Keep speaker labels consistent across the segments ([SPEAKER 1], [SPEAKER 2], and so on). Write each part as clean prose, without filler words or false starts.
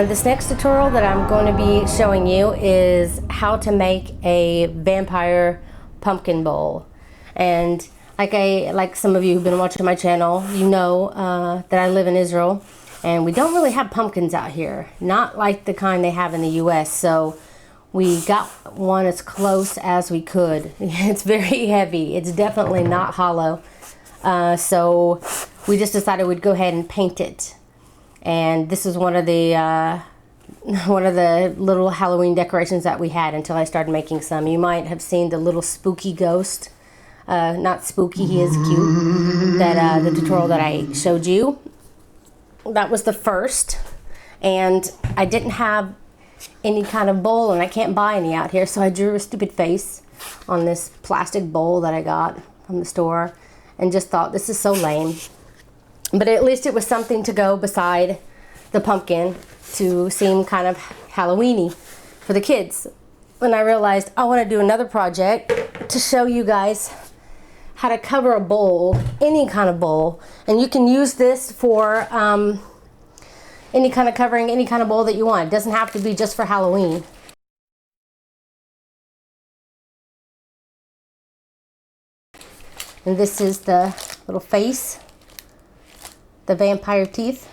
[SPEAKER 1] This next tutorial that I'm going to be showing you is how to make a vampire pumpkin bowl. And like some of you who've been watching my channel, you know that I live in Israel and we don't really have pumpkins out here, not like the kind they have in the US. So we got one as close as we could. It's very heavy. It's definitely not hollow. So we just decided we'd go ahead and paint it. And this is one of the little Halloween decorations that we had until I started making some. You might have seen the little spooky ghost. Not spooky, he is cute. That the tutorial that I showed you. That was the first. And I didn't have any kind of bowl, and I can't buy any out here, so I drew a stupid face on this plastic bowl that I got from the store and just thought, this is so lame. But at least it was something to go beside the pumpkin to seem kind of Halloween-y for the kids. And I realized I want to do another project to show you guys how to cover a bowl, any kind of bowl. And you can use this for any kind of covering, any kind of bowl that you want. It doesn't have to be just for Halloween. And this is the little face, the vampire teeth.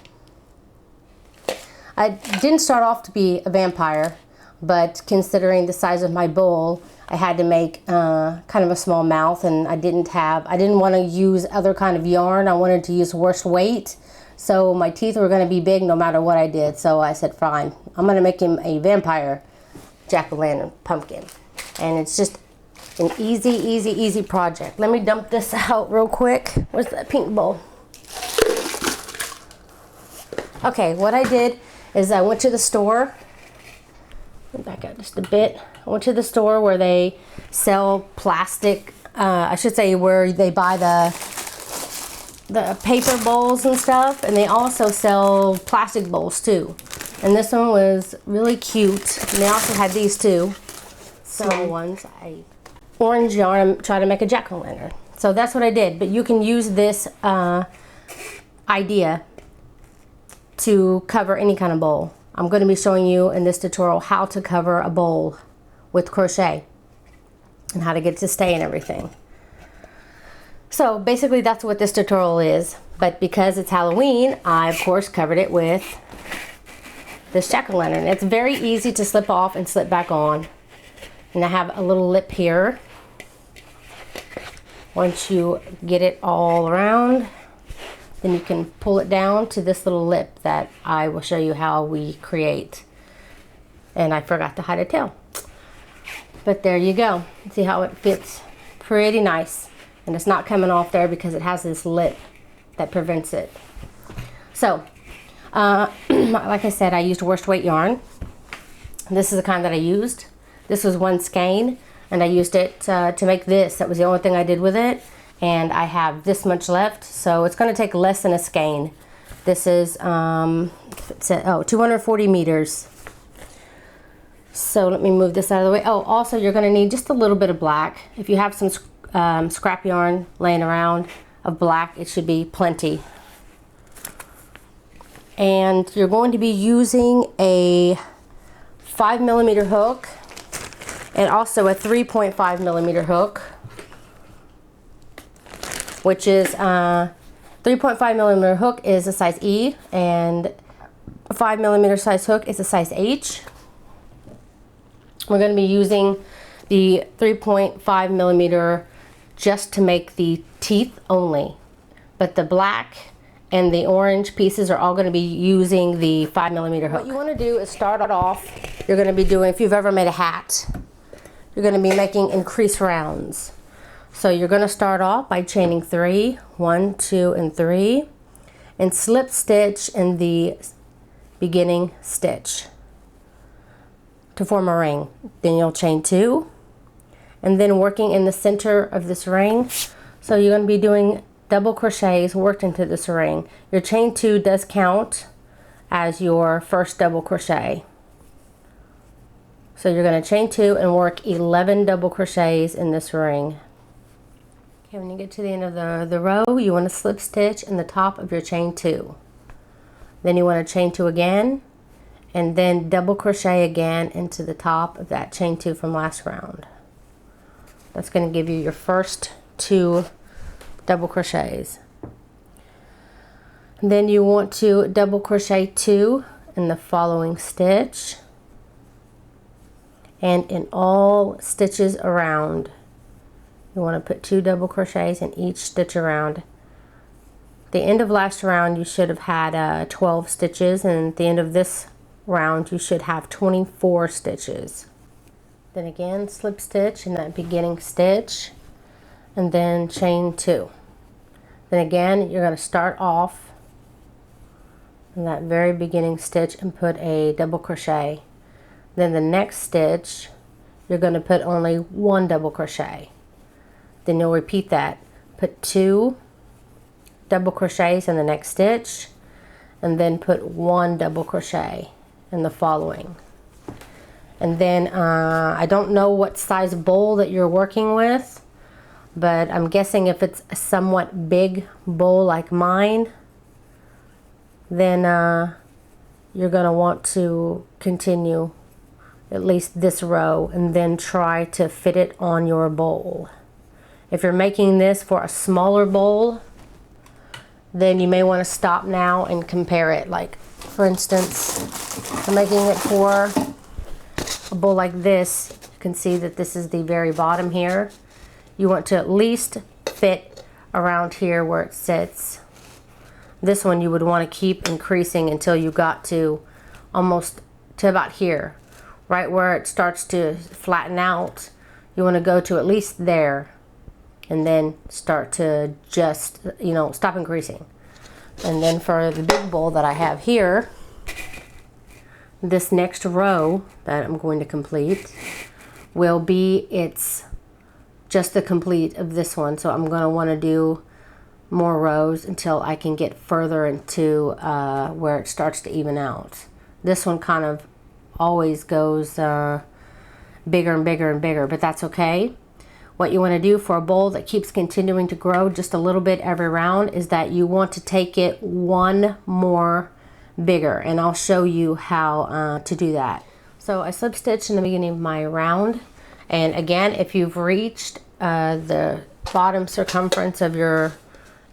[SPEAKER 1] I didn't start off to be a vampire, but considering the size of my bowl, I had to make kind of a small mouth, and I didn't want to use other kind of yarn. I wanted to use worst weight, so my teeth were going to be big no matter what I did. So I said, fine, I'm going to make him a vampire jack-o'-lantern pumpkin. And it's just an easy project. Let me dump this out real quick. Where's that pink bowl? Okay, what I did is I went to the store. Back up just a bit. I went to the store where they sell plastic, I should say where they buy the paper bowls and stuff, and they also sell plastic bowls too. And this one was really cute. And they also had these too. Small ones. Orange yarn, try to make a jack-o'-lantern. So that's what I did. But you can use this idea to cover any kind of bowl. I'm going to be showing you in this tutorial how to cover a bowl with crochet and how to get it to stay and everything. So basically that's what this tutorial is, but because it's Halloween, I of course covered it with this jack-o'-lantern. It's very easy to slip off and slip back on. And I have a little lip here. Once you get it all around, then you can pull it down to this little lip that I will show you how we create. And I forgot to hide a tail. But there you go. See how it fits pretty nice. And it's not coming off there because it has this lip that prevents it. So, like I said, I used worst weight yarn. This is the kind that I used. This was one skein, and I used it to make this. That was the only thing I did with it. And I have this much left, so it's going to take less than a skein. This is 240 meters. So let me move this out of the way. Oh, also you're going to need just a little bit of black. If you have some scrap yarn laying around of black, it should be plenty. And you're going to be using a 5mm hook and also a 3.5mm hook, which is 3.5mm hook is a size E, and a 5mm size hook is a size H. We're going to be using the 3.5mm just to make the teeth only, but the black and the orange pieces are all going to be using the 5mm hook. What you want to do is start off, you're going to be doing, if you've ever made a hat, you're going to be making increase rounds. So you're going to start off by chaining 3, 1, 2, and 3, and slip stitch in the beginning stitch to form a ring. Then you'll chain 2, and then working in the center of this ring. So you're going to be doing double crochets worked into this ring. Your chain 2 does count as your first double crochet. So you're going to chain 2 and work 11 double crochets in this ring. Okay, when you get to the end of the row, you want to slip stitch in the top of your chain 2. Then you want to chain 2 again and then double crochet again into the top of that chain 2 from last round. That's going to give you your first 2 double crochets. And then you want to double crochet 2 in the following stitch and in all stitches around. You want to put 2 double crochets in each stitch around. The end of last round you should have had 12 stitches, and at the end of this round you should have 24 stitches. Then again slip stitch in that beginning stitch and then chain 2. Then again you're going to start off in that very beginning stitch and put a double crochet. Then the next stitch you're going to put only 1 double crochet. Then you'll repeat that. Put 2 double crochets in the next stitch and then put 1 double crochet in the following. And then I don't know what size bowl that you're working with, but I'm guessing if it's a somewhat big bowl like mine, then you're going to want to continue at least this row and then try to fit it on your bowl. If you're making this for a smaller bowl, then you may want to stop now and compare it. Like for instance, I'm making it for a bowl like this. You can see that this is the very bottom here. You want to at least fit around here where it sits. This one you would want to keep increasing until you got to almost to about here, right where it starts to flatten out. You want to go to at least there and then start to just, you know, stop increasing. And then for the big bowl that I have here, this next row that I'm going to complete will be just the complete of this one. So I'm going to want to do more rows until I can get further into where it starts to even out. This one kind of always goes bigger and bigger and bigger, but that's okay. What you want to do for a bowl that keeps continuing to grow just a little bit every round is that you want to take it one more bigger, and I'll show you how to do that. So I slip stitched in the beginning of my round, and again, if you've reached the bottom circumference of your,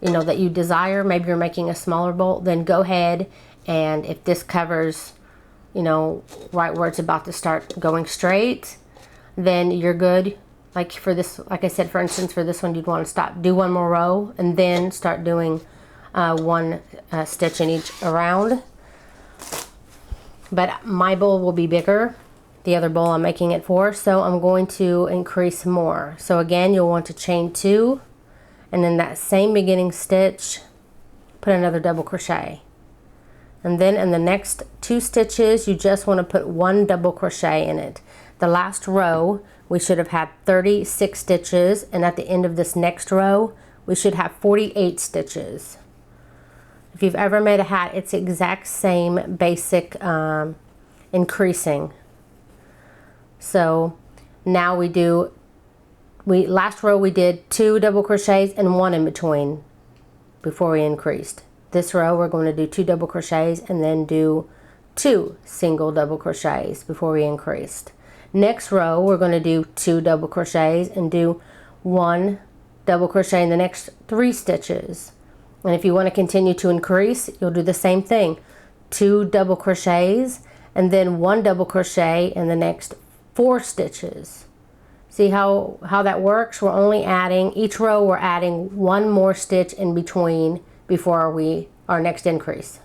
[SPEAKER 1] you know, that you desire, maybe you're making a smaller bowl, then go ahead, and if this covers, you know, right where it's about to start going straight, then you're good. Like for this, like I said, for instance, for this one, you'd want to stop, do one more row, and then start doing 1 stitch in each around. But my bowl will be bigger, the other bowl I'm making it for, so I'm going to increase more. So again, you'll want to chain 2, and then that same beginning stitch, put another double crochet. And then in the next 2 stitches, you just want to put 1 double crochet in it. The last row, we should have had 36 stitches, and at the end of this next row, we should have 48 stitches. If you've ever made a hat, it's the exact same basic increasing. So now last row we did 2 double crochets and 1 in between before we increased. This row we're going to do 2 double crochets and then do 2 single double crochets before we increased. Next row we're going to do 2 double crochets and do 1 double crochet in the next 3 stitches. And if you want to continue to increase, you'll do the same thing. 2 double crochets and then 1 double crochet in the next 4 stitches. See how that works? We're only adding, each row we're adding 1 more stitch in between before our next increase.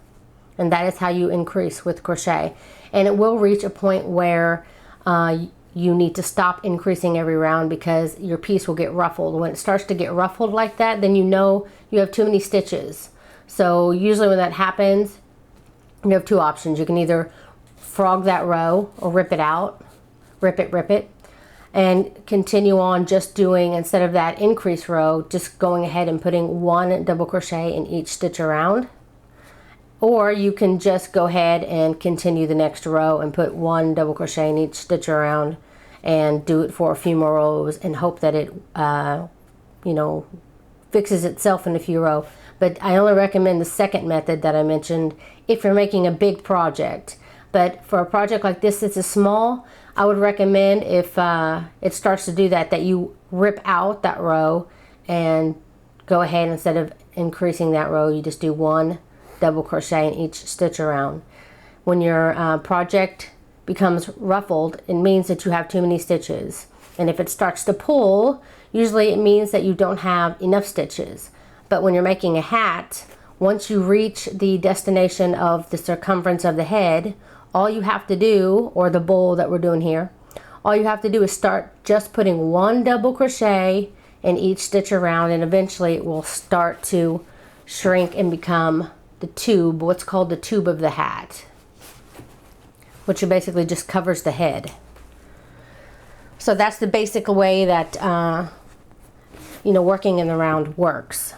[SPEAKER 1] And that is how you increase with crochet. And it will reach a point where you need to stop increasing every round because your piece will get ruffled. When it starts to get ruffled like that, then you know you have too many stitches. So usually when that happens, you have 2 options. You can either frog that row or rip it out, rip it, and continue on just doing, instead of that increase row, just going ahead and putting 1 double crochet in each stitch around. Or you can just go ahead and continue the next row and put 1 double crochet in each stitch around and do it for a few more rows and hope that it you know, fixes itself in a few rows. But I only recommend the second method that I mentioned if you're making a big project. But for a project like this that's small, I would recommend, if it starts to do that, that you rip out that row and go ahead, instead of increasing that row, you just do 1 double crochet in each stitch around. When your project becomes ruffled, it means that you have too many stitches. And if it starts to pull, usually it means that you don't have enough stitches. But when you're making a hat, once you reach the destination of the circumference of the head, all you have to do, or the bowl that we're doing here, all you have to do is start just putting 1 double crochet in each stitch around, and eventually it will start to shrink and become the tube, what's called the tube of the hat, which basically just covers the head. So that's the basic way that working in the round works.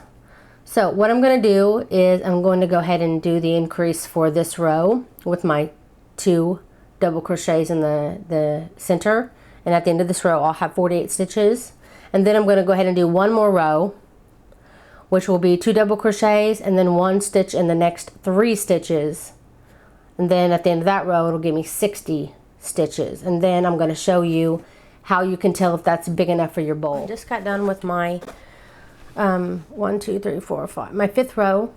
[SPEAKER 1] So what I'm going to do is I'm going to go ahead and do the increase for this row with my 2 double crochets in the center, and at the end of this row I'll have 48 stitches. And then I'm going to go ahead and do 1 more row, which will be 2 double crochets and then 1 stitch in the next 3 stitches. And then at the end of that row it'll give me 60 stitches. And then I'm going to show you how you can tell if that's big enough for your bowl. I just got done with my 1, 2, 3, 4, 5, my 5th row.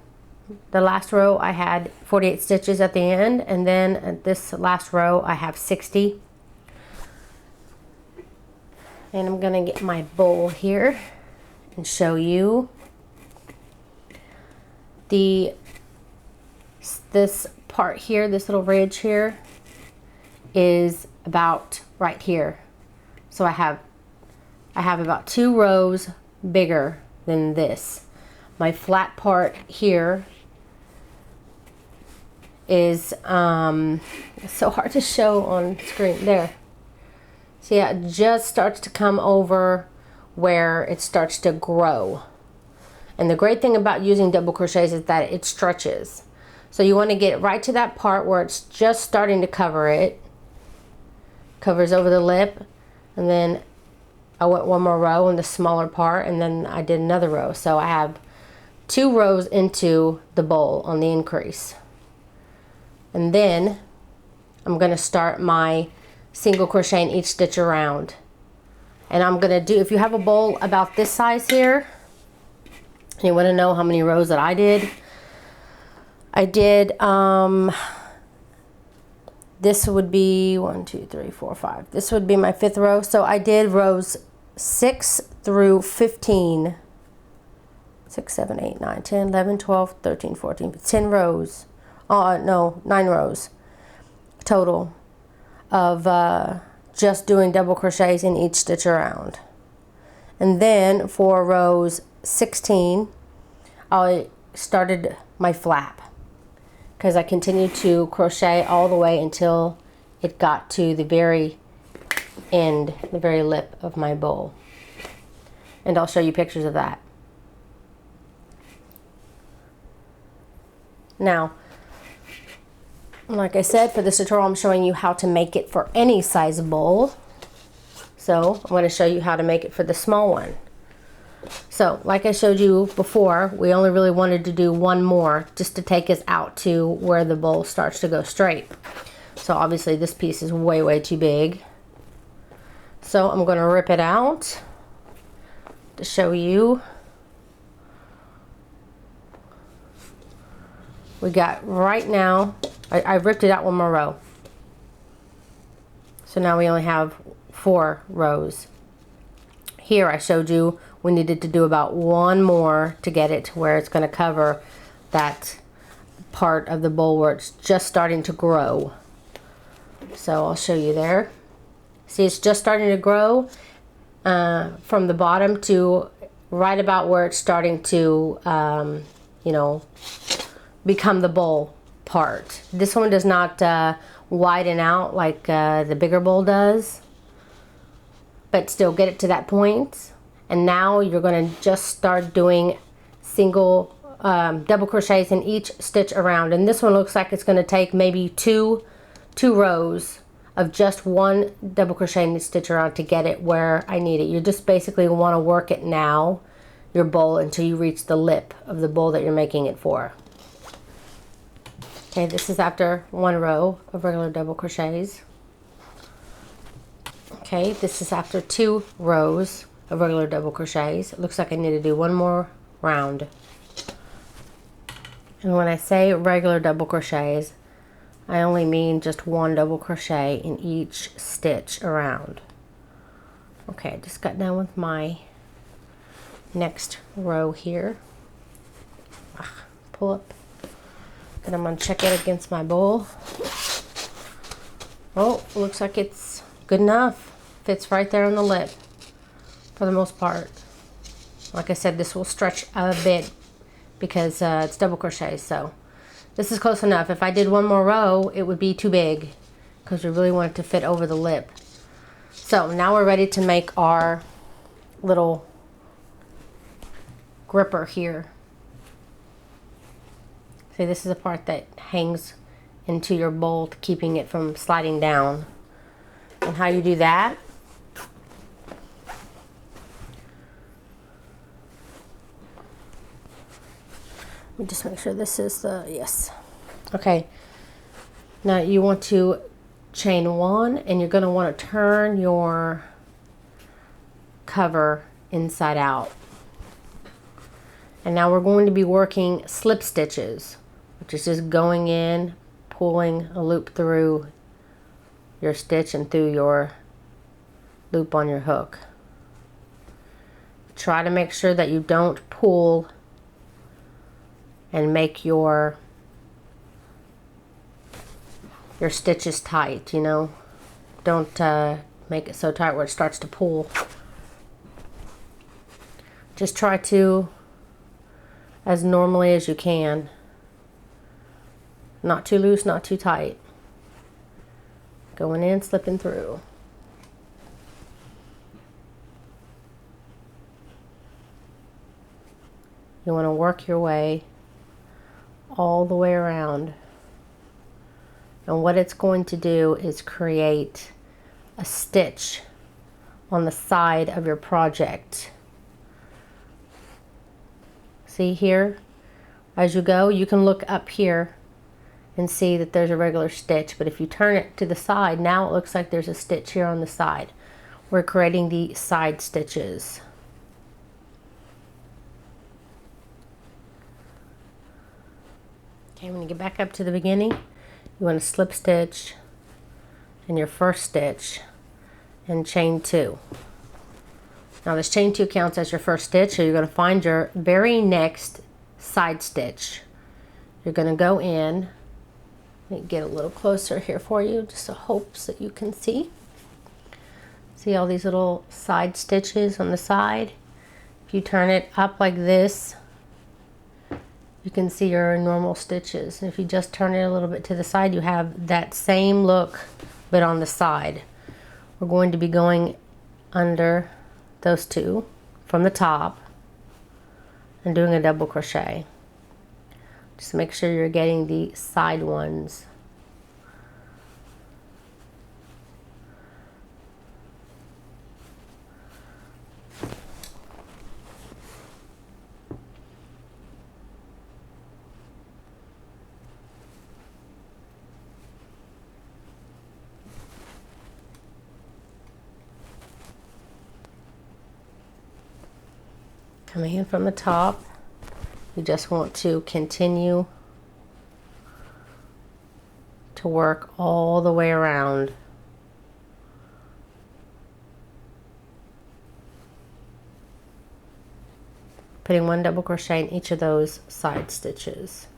[SPEAKER 1] The last row I had 48 stitches at the end, and then at this last row I have 60. And I'm gonna get my bowl here and show you this part here, this little ridge here is about right here. So I have about 2 rows bigger than this. My flat part here is it's so hard to show on screen. There. See, it just starts to come over where it starts to grow. And the great thing about using double crochets is that it stretches. So you want to get right to that part where it's just starting to cover it. Covers over the lip, and then I went 1 more row in the smaller part, and then I did another row. So I have 2 rows into the bowl on the increase. And then I'm going to start my single crochet in each stitch around. And I'm going to do, if you have a bowl about this size here, and you want to know how many rows that I did this would be 1, 2, 3, 4, 5. This would be my 5th row. So I did rows 6 through 15. 6, 7, 8, 9, 10, 11, 12, 13, 14, 10 rows. No, 9 rows total of just doing double crochets in each stitch around. And then for rows 16, I started my flap, because I continued to crochet all the way until it got to the very end, the very lip of my bowl. And I'll show you pictures of that. Now, like I said, for this tutorial I'm showing you how to make it for any size bowl. So I'm going to show you how to make it for the small one. So like I showed you before, we only really wanted to do 1 more just to take us out to where the bowl starts to go straight. So obviously this piece is way too big. So I'm going to rip it out to show you. We got right now, I ripped it out 1 more row. So now we only have 4 rows. Here I showed you we needed to do about 1 more to get it to where it's going to cover that part of the bowl where it's just starting to grow. So I'll show you there. See, it's just starting to grow from the bottom to right about where it's starting to, become the bowl part. This one does not widen out like the bigger bowl does, but still get it to that point. And now you're going to just start doing single double crochets in each stitch around. And this one looks like it's going to take maybe two rows of just 1 double crochet in each stitch around to get it where I need it. You just basically want to work it now, your bowl, until you reach the lip of the bowl that you're making it for. Okay, this is after 1 row of regular double crochets. Okay, this is after 2 rows of regular double crochets. It looks like I need to do 1 more round. And when I say regular double crochets, I only mean just 1 double crochet in each stitch around. Okay, I just got done with my next row here. Pull up. And I'm going to check it against my bowl. Oh, looks like it's good enough. Fits right there on the lip for the most part. Like I said, this will stretch a bit because it's double crochet, so this is close enough. If I did 1 more row, it would be too big because we really want it to fit over the lip. So now we're ready to make our little gripper here. See, this is the part that hangs into your bowl, keeping it from sliding down. And how you do that, let me just make sure this is the, yes. Okay, now you want to chain 1 and you're going to want to turn your cover inside out. And now we're going to be working slip stitches, which is just going in, pulling a loop through your stitch and through your loop on your hook. Try to make sure that you don't pull and make your stitches tight, you know. Don't make it so tight where it starts to pull. Just try to, as normally as you can. Not too loose, not too tight. Going in, slipping through. You want to work your way all the way around. And what it's going to do is create a stitch on the side of your project. See here? As you go, you can look up here and see that there's a regular stitch, but if you turn it to the side, now it looks like there's a stitch here on the side. We're creating the side stitches. Okay, when you get back up to the beginning, you want to slip stitch in your first stitch and chain 2. Now this chain 2 counts as your first stitch, so you're going to find your very next side stitch. You're going to go in. Let me get a little closer here for you, just so hopes that you can see. See all these little side stitches on the side? If you turn it up like this, you can see your normal stitches. And if you just turn it a little bit to the side, you have that same look, but on the side. We're going to be going under those 2 from the top and doing a double crochet. Just make sure you're getting the side ones. Coming in from the top, you just want to continue to work all the way around. Putting 1 double crochet in each of those side stitches.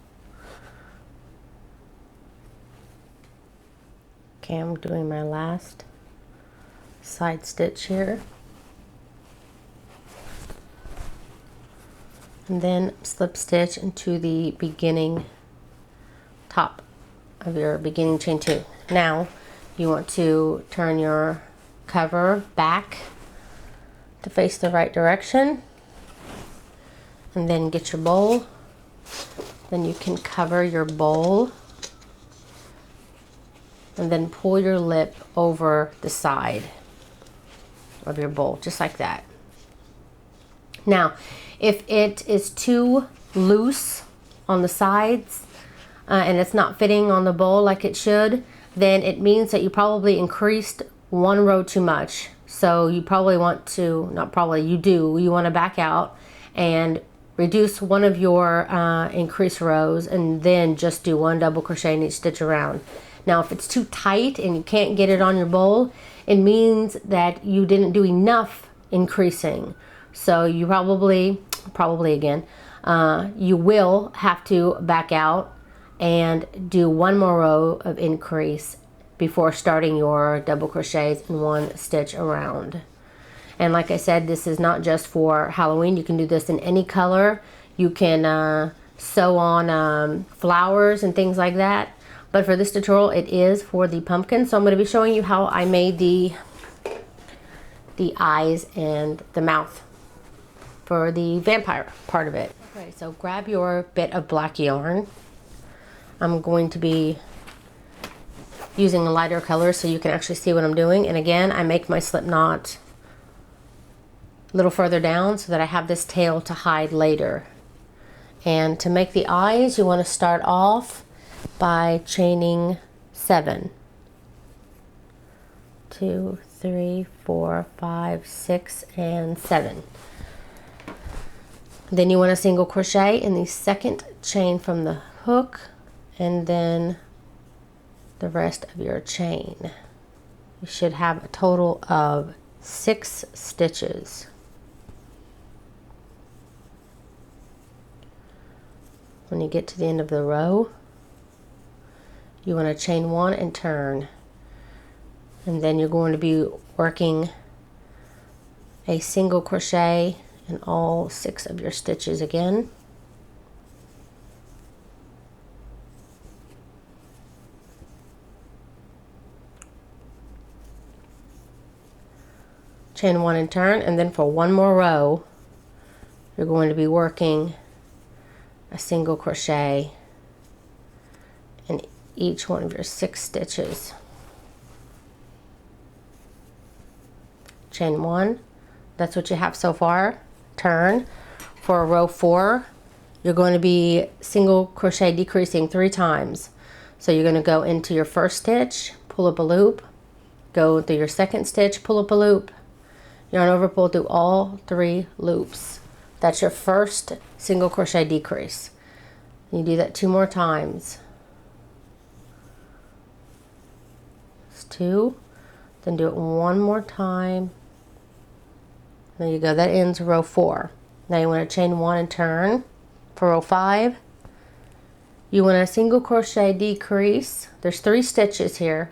[SPEAKER 1] Okay, I'm doing my last side stitch here. And then slip stitch into the beginning top of your beginning chain 2. Now you want to turn your cover back to face the right direction, and then get your bowl. Then you can cover your bowl and then pull your lip over the side of your bowl, just like that. Now, if it is too loose on the sides, and it's not fitting on the bowl like it should, then it means that you probably increased one row too much. So you probably want to, not probably, you want to back out and reduce one of your increased rows, and then just do one double crochet in each stitch around. Now if it's too tight and you can't get it on your bowl, it means that you didn't do enough increasing. So you probably again, you will have to back out and do one more row of increase before starting your double crochets in one stitch around. And like I said, this is not just for Halloween. You can do this in any color. You can sew on flowers and things like that. But for this tutorial, it is for the pumpkin. So I'm going to be showing you how I made the eyes and the mouth for the vampire part of it. Okay, so grab your bit of black yarn. I'm going to be using a lighter color so you can actually see what I'm doing. And again, I make my slip knot a little further down so that I have this tail to hide later. And to make the eyes, you want to start off by chaining 7. 2, 3, 4, 5, 6, and 7. Then you want to single crochet in the second chain from the hook, and then the rest of your chain. You should have a total of 6 stitches. When you get to the end of the row, you want to chain 1 and turn, and then you're going to be working a single crochet in all 6 of your stitches again. Chain 1 and turn, and then for one more row you're going to be working a single crochet in each one of your 6 stitches. Chain 1, that's what you have so far. Turn. For row 4, you're going to be single crochet decreasing 3 times. So you're going to go into your first stitch, pull up a loop, go through your second stitch, pull up a loop, yarn over, pull through all 3 loops. That's your first single crochet decrease. You do that 2 more times. It's 2, then do it 1 more time. There you go, that ends row 4. Now you want to chain 1 and turn. For row 5, you want a single crochet decrease. There's 3 stitches here.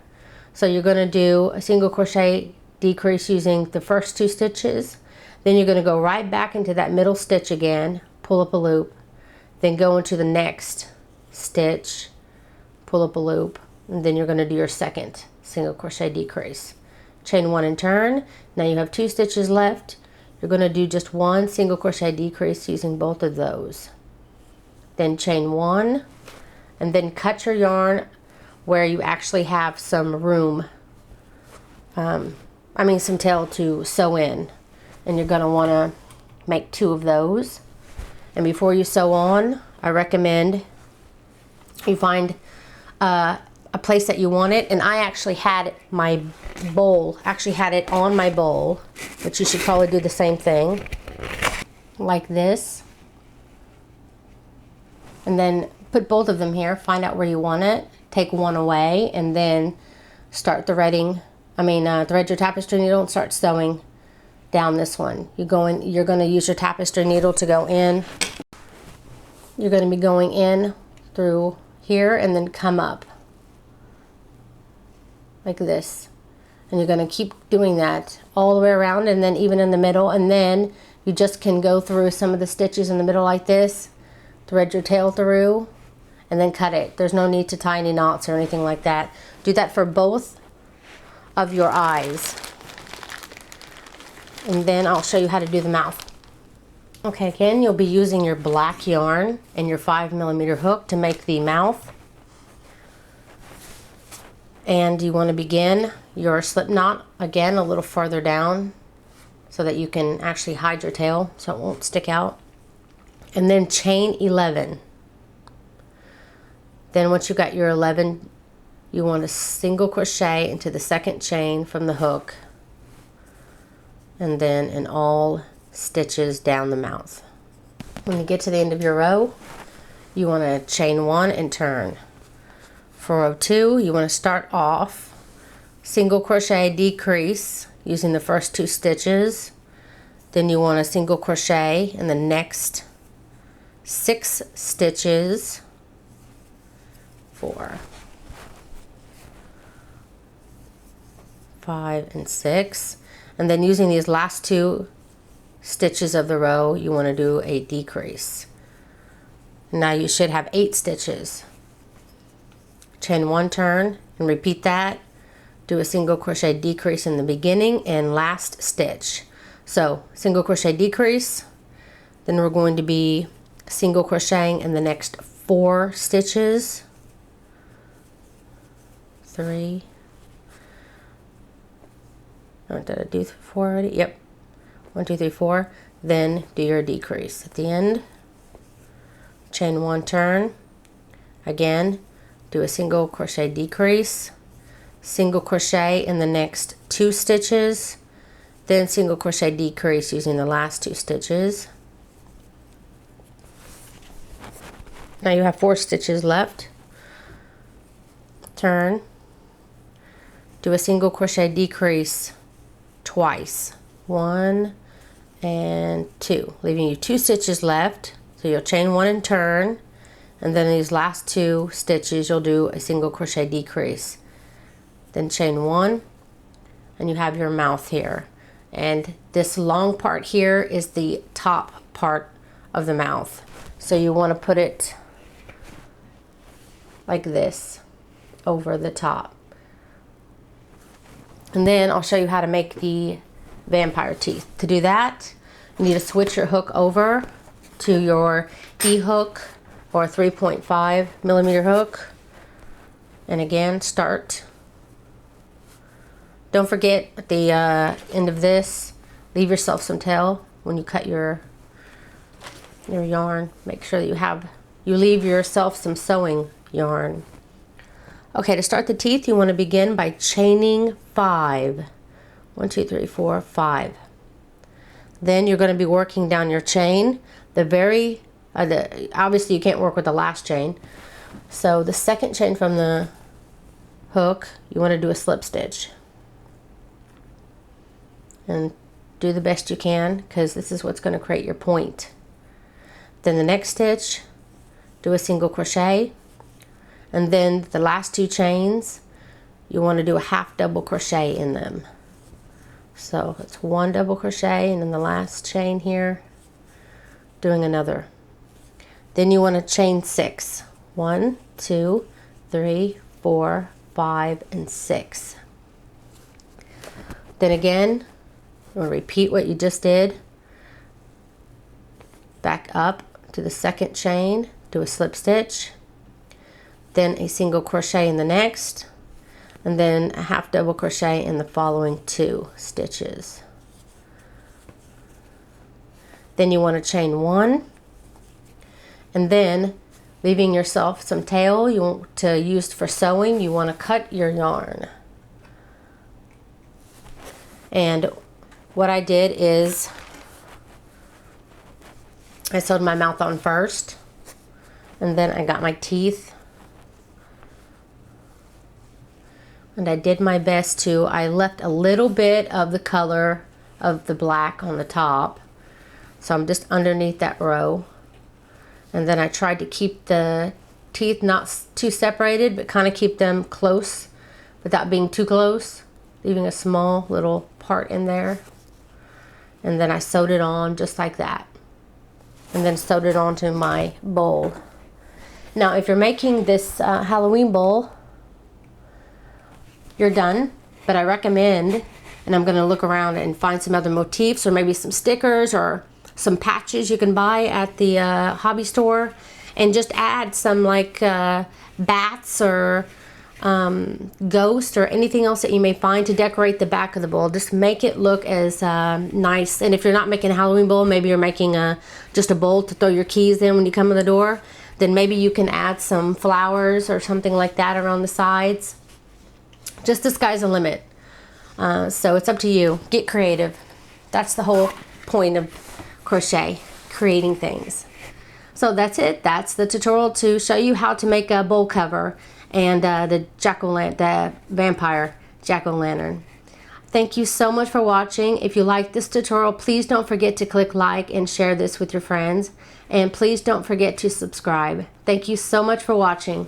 [SPEAKER 1] So you're going to do a single crochet decrease using the first 2 stitches. Then you're going to go right back into that middle stitch again, pull up a loop, then go into the next stitch, pull up a loop, and then you're going to do your second single crochet decrease. Chain 1 and turn. Now you have 2 stitches left. You're going to do just 1 single crochet decrease using both of those. Then chain 1, and then cut your yarn where you actually have some room, some tail to sew in. And you're going to want to make 2 of those. And before you sew on, I recommend you find a place that you want it. And I actually had my bowl, had it on my bowl, but you should probably do the same thing, like this. And then put both of them here, find out where you want it, take one away, and then start threading. Thread your tapestry needle and start sewing down this one. You're going to use your tapestry needle to go in. You're going to be going in through here and then come up like this. And you're going to keep doing that all the way around, and then even in the middle, and then you just can go through some of the stitches in the middle like this, thread your tail through, and then cut it. There's no need to tie any knots or anything like that. Do that for both of your eyes. And then I'll show you how to do the mouth. Okay, again, you'll be using your black yarn and your 5mm hook to make the mouth. And you want to begin your slip knot again a little further down so that you can actually hide your tail so it won't stick out. And then chain 11. Then once you got your 11, you want to single crochet into the second chain from the hook, and then in all stitches down the mouth. When you get to the end of your row, you want to chain 1 and turn. For row 2, you want to start off single crochet, decrease using the first 2 stitches. Then you want to single crochet in the next 6 stitches. 4, 5, and 6. And then using these last 2 stitches of the row, you want to do a decrease. Now you should have 8 stitches. Chain 1, turn, and repeat that. Do a single crochet decrease in the beginning and last stitch. So single crochet decrease, then we're going to be single crocheting in the next 4 stitches. 3. Oh, did I do 4 already? Yep. 1, 2, 3, 4. Then do your decrease at the end. Chain 1, turn. Again, do a single crochet decrease, single crochet in the next 2 stitches, then single crochet decrease using the last 2 stitches. Now you have 4 stitches left. Turn, do a single crochet decrease twice, 1 and 2, leaving you 2 stitches left. So you'll chain 1 and turn, and then these last 2 stitches you'll do a single crochet decrease, then chain 1, and you have your mouth here. And this long part here is the top part of the mouth, so you want to put it like this over the top. And then I'll show you how to make the vampire teeth. To do that, you need to switch your hook over to your E-hook or 3.5 millimeter hook, and again start. Don't forget at the end of this, leave yourself some tail when you cut your yarn. Make sure that you leave yourself some sewing yarn. Okay, to start the teeth, you want to begin by chaining 5. 1, 2, 3, 4, 5. Then you're going to be working down your chain. Obviously you can't work with the last chain. So the second chain from the hook, you want to do a slip stitch. And do the best you can, because this is what's going to create your point. Then the next stitch, do a single crochet. And then the last 2 chains, you want to do a half double crochet in them. So it's 1 double crochet, and in the last chain here, doing another. Then you want to chain 6. 1, 2, 3, 4, 5, and 6. Then again, you want to repeat what you just did. Back up to the second chain, do a slip stitch, then a single crochet in the next, and then a half double crochet in the following 2 stitches. Then you want to chain 1, and then leaving yourself some tail you want to use for sewing, you want to cut your yarn. And what I did is I sewed my mouth on first, and then I got my teeth, and I did my best to, I left a little bit of the color of the black on the top, so I'm just underneath that row. And then I tried to keep the teeth not too separated, but kind of keep them close without being too close, leaving a small little part in there. And then I sewed it on just like that, and then sewed it onto my bowl. Now if you're making this Halloween bowl, you're done, but I recommend, and I'm going to look around and find some other motifs, or maybe some stickers or some patches you can buy at the hobby store, and just add some like bats or ghosts or anything else that you may find to decorate the back of the bowl. Just make it look as nice. And if you're not making a Halloween bowl, maybe you're making just a bowl to throw your keys in when you come in the door, then maybe you can add some flowers or something like that around the sides. Just the sky's the limit. So it's up to you. Get creative. That's the whole point of crochet, creating things. So that's it. That's the tutorial to show you how to make a bowl cover and the vampire jack-o'-lantern. Thank you so much for watching. If you like this tutorial, please don't forget to click like and share this with your friends. And please don't forget to subscribe. Thank you so much for watching.